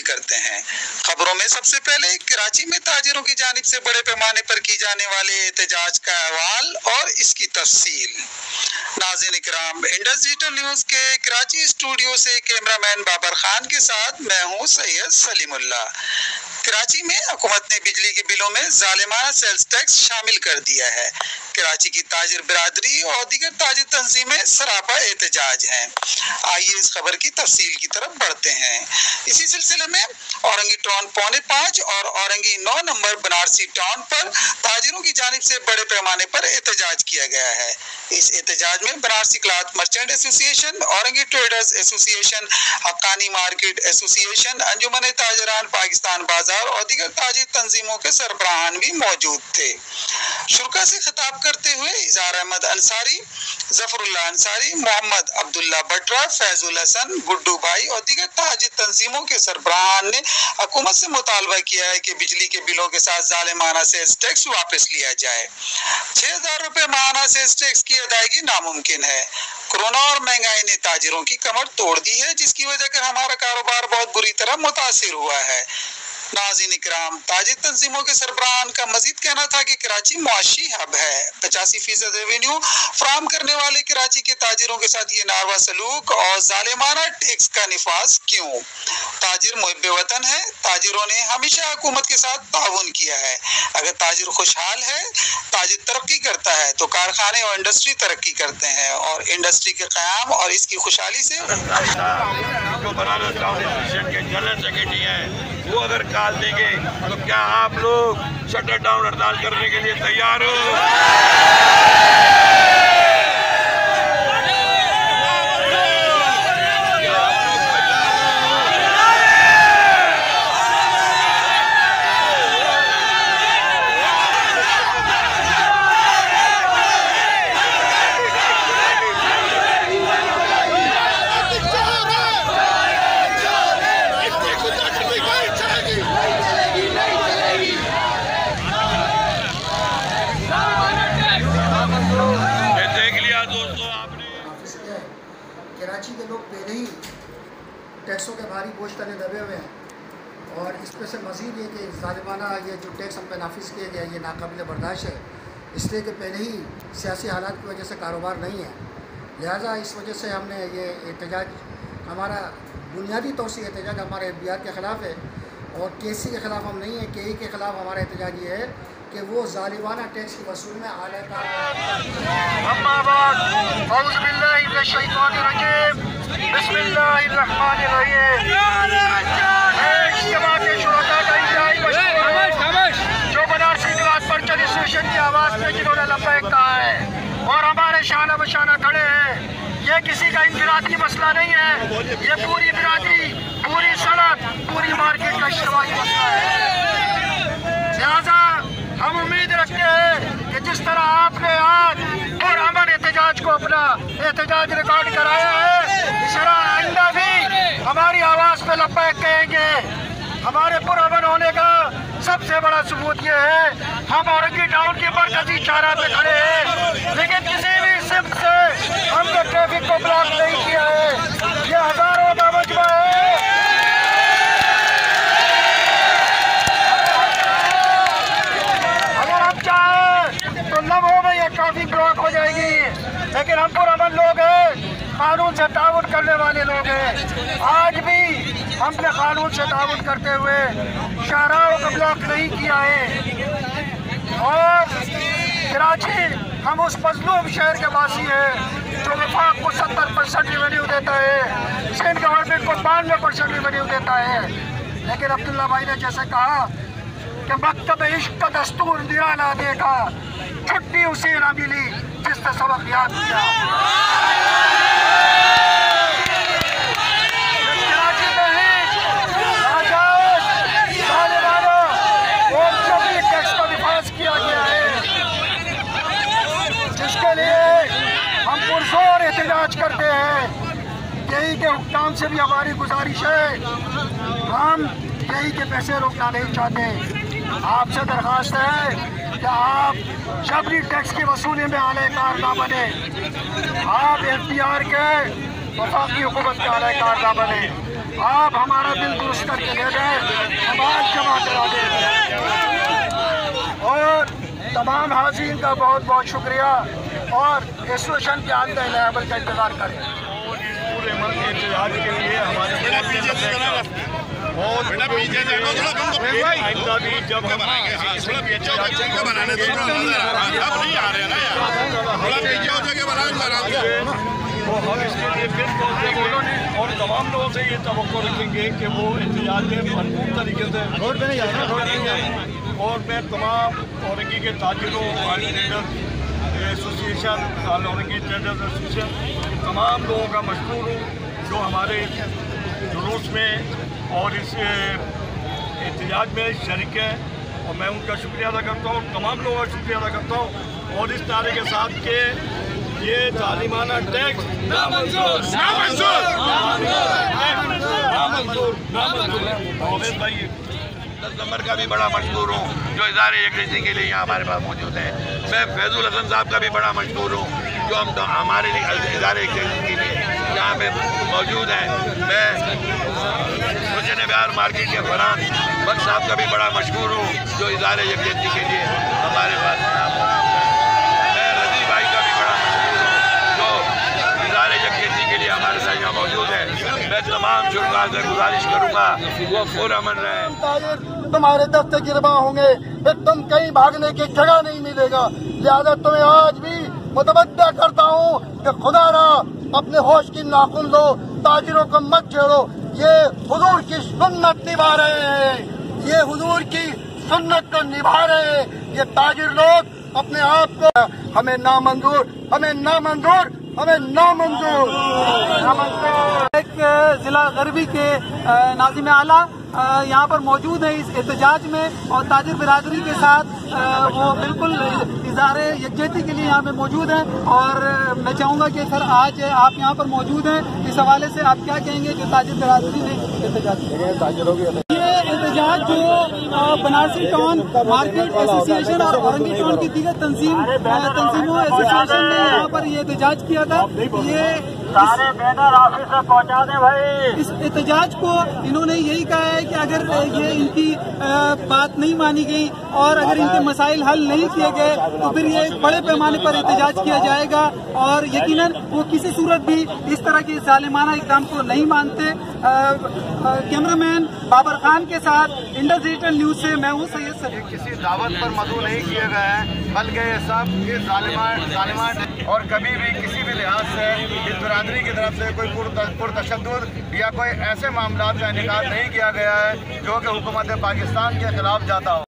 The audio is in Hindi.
करते हैं। खबरों में सबसे पहले कराची में ताजिरों की जानिब से बड़े पैमाने पर की जाने वाले एहतजाज का अहवाल और इसकी तफसील। नाज़रीन इकराम, इंडस डिजिटल न्यूज के कराची स्टूडियो से कैमरामैन बाबर खान के साथ मैं हूँ सैयद सलीमुल्ला। कराची में हुकूमत ने बिजली के बिलों में जालिमाना सेल्स टैक्स शामिल कर दिया है। कराची की ताजिर बिरादरी और दीगर ताजिर तंजीमें सरापा एहतजाज हैं। आइए इस खबर की तफसील की तरफ बढ़ते हैं। इसी सिलसिले में औरंगी टाउन पौने 5 और औरंगी 9 नंबर बनारसी टाउन पर ताजिरों की जानिब से बड़े पैमाने पर एहतजाज किया गया है। इस एहतजाज में Banarasi cloth merchant association, Orangi traders association, Haqqani market association, Anjuman Tajran Pakistan बाजार और दीगर ताजिर तंजीमों के सरबराहान भी मौजूद थे। शुरा से खिताब करते हुए इज़हार अहमद अंसारी, जफरुल्लाह अंसारी, मोहम्मद अब्दुल्ला बटरा, फैजुल हसन, गुड्डू भाई और दीगर ताजिर तंजीमों के सरबराहान ने हुकूमत से मुतालबा किया है कि बिजली के बिलों के साथ जालिमाना सेल्स टैक्स वापस लिया जाए। 6000 रुपए माहाना सेल्स टैक्स की अदायगी नामुमकिन है। कोरोना और महंगाई ने ताजिरों की कमर तोड़ दी है, जिसकी वजह से हमारा कारोबार बहुत बुरी तरह मुतासिर हुआ है। नाज़रीन इकराम, ताजिर तंजीमों के सरबराहान का मजीद कहना था कि कराची मुआशी हब है। 85% रेवेन्यू फराहम करने वाले कराची के ताजिरों के साथ ये नारवा सलूक और जालिमाना टैक्स का निफाज क्यों? ताजिर मुहिब्बे वतन है। ताजिरों ने हमेशा हुकूमत के साथ ताउन किया है। अगर ताजिर खुशहाल है, ताजिर तरक्की करता है, तो कारखाने और इंडस्ट्री तरक्की करते हैं और इंडस्ट्री के क़याम और इसकी खुशहाली से वो अगर काल देंगे तो क्या आप लोग शटर डाउन हड़ताल करने के लिए तैयार हो? कराची के लोग पहले ही टैक्सों के भारी बोझ तले दबे हुए हैं और इस पर से मज़ीद ये कि ज़ालिमाना ये जो टैक्स हम पे नाफिज किया गया ये नाकाबिल बर्दाश्त है, इसलिए कि पहले ही सियासी हालात की वजह से कारोबार नहीं है। लिहाजा इस वजह से हमने ये एहतजाज, हमारा बुनियादी तौर से एहतजाज हमारे FBR के ख़िलाफ़ है और KC के ख़िलाफ़ हम नहीं है। KE के ख़िलाफ़ हमारा एहतजाज ये है कि वो ज़ालिमाना टैक्स की वसूल में जो बनारसी क्लॉथ मर्चेंट एसोसिएशन की आवाज़ पे जिन्होंने लब्बैक कहा है और हमारे शाना बशाना खड़े हैं। ये किसी का इंफरादी मसला नहीं है, ये पूरी बिरादरी, पूरी सड़क, पूरी मार्केट का इज्तिमाई मसला है। लिहाजा हम उम्मीद रखते हैं कि जिस तरह आपने आज और अमन एहतजाज को अपना एहतजाज रिकॉर्ड कराया है, इस तरह आइंदा भी हमारी आवाज़ पे लब्बैक कहेंगे। हमारे पुरअमन होने का सबसे बड़ा सबूत ये है, हम औरंगी टाउन की मरकजी चारा पे खड़े हैं, लेकिन किसी भी सिम्त से हमने ट्रैफिक को ब्लॉक नहीं किया है। ये हजारों का मजमा है। अगर हम चाहें तो लम्हों में ये ट्रैफिक ब्लॉक हो जाएगी, लेकिन हम पुरअमन लोग हैं, कानून से ताउन करने वाले लोग हैं। आज भी हमने कानून से ताउन करते हुए शाहराहों को ब्लॉक नहीं किया है। और कराची, हम उस मजलूम शहर के वासी हैं जो वफाक को 70% रेवेन्यू देता है, सिंध गवर्नमेंट को 92% रेवेन्यू देता है। लेकिन अब्दुल्ला भाई ने जैसे कहा कि मकतब इश्क का दस्तूर निराला देखा, छुट्टी उसे ना मिली जिसने सबक याद किया। एहतजाज करते हैं। यही के हुक्काम से भी हमारी गुजारिश है, हम यही के पैसे रोकना नहीं चाहते। आपसे दरख्वास्त है कि आप जबरी टैक्स की वसूली में आलेकार ना बने, आप FBR के वफाकी हुकूमत के आलेकार ना बने। आप हमारा दिल दुरुस्त करके ले गए, आवाज़ जमा करा देंगे। और तमाम हाज़रीन का बहुत बहुत शुक्रिया और एसोसिएशन के आंदे लेवल का इंतज़ार करें। पूरे मुल्क के एहतजाज के लिए हमारे आइंदा भी जब हम तो हम इसके लिए फिर बोलेंगे और तमाम लोगों से ये तवक्को रखेंगे कि वो एहतजाज में भरपूर तरीके से करेंगे। और मैं तमाम औरंगी के ताजिरों एसोसिएशन औरंगी ट्रेडर्स एसोसिएशन तमाम लोगों का मशहूर हूँ जो हमारे जुलूस में और इस एहतजाज में शरीक हैं, और मैं उनका शुक्रिया अदा करता हूँ, तमाम लोगों का शुक्रिया अदा करता हूँ। और इस नारे के साथ के ये जालिमाना टैक्स नामंजूर नामंजूर नामंजूर नामंजूर। भाई 10 नंबर का भी बड़ा मशहूर हूँ जो इदारे यकजहती के लिए यहाँ हमारे पास मौजूद है। मैं फैजुल हसन साहब का भी बड़ा मशहूर हूँ जो हम हमारे इदारे यकजहती के लिए यहाँ पे मौजूद हैं। मैं हुसैन बिहार मार्केट के फरहान बख्श साहब का भी बड़ा मशहूर हूँ जो इदारे यकजहती के लिए हमारे पास यहाँ मौजूद है। मैं रजी भाई का भी बड़ा मशहूर हूँ जो इदारे यकजहती के लिए हमारे साथ यहाँ मौजूद है। मैं तमाम शुरा से गुजारिश करूँगा वो पुरअमन रहे। तुम्हारे दफ्तर गिरबा होंगे, फिर तुम कहीं भागने की जगह नहीं मिलेगा। लिहाजा तुम्हें आज भी मुतवद्दा करता हूँ कि खुदारा अपने होश की नाखुन लो, ताजिरों को मत छेड़ो। ये हुजूर की सुन्नत निभा रहे हैं, ये हुजूर की सुन्नत को निभा रहे हैं। ये ताजिर लोग अपने आप को हमें नामंजूर हमें नामंजूर हमें नामंजूर नामंजूर। एक जिला गरबी के नाज़िम आला यहाँ पर मौजूद है इस एहतजाज में, और ताजिर बिरादरी के साथ वो बिल्कुल इज़हारे यकजहती के लिए यहाँ पे मौजूद हैं। और मैं चाहूँगा कि सर आज आप यहाँ पर मौजूद हैं, इस हवाले से आप क्या कहेंगे जो ताजिर बिरादरी ने एहतजाज किया? ये एहतजाज जो बनारसी टाउन मार्केट एसोसिएशन और औरंगी टाउन की दीगर तंजीमों एसोसिएशन ने यहाँ पर ये एहतजाज किया था। ये सारे बैनर ऑफिस में पहुँचा दें भाई। इस एहतजाज को इन्होंने यही कहा है कि अगर ये इनकी बात नहीं मानी गई और अगर इनके मसाइल हल नहीं किए गए तो फिर ये बड़े पैमाने पर एहतजाज किया जाएगा। और यकीनन वो किसी सूरत भी इस तरह के जालिमाना इक़दाम को नहीं मानते। कैमरामैन बाबर खान के साथ इंडस डिजिटल न्यूज से मैं हूँ सैयद सलीम। किसी दावत पर मदऊ नहीं किए गए हैं, बल्कि ये सब ये जालिमान और कभी भी किसी भी लिहाज से इस बिरादरी की तरफ से कोई पुरतशद्दुद या कोई ऐसे मामला का इनेकाद नहीं किया गया है जो कि हुकूमत पाकिस्तान के खिलाफ जाता हो।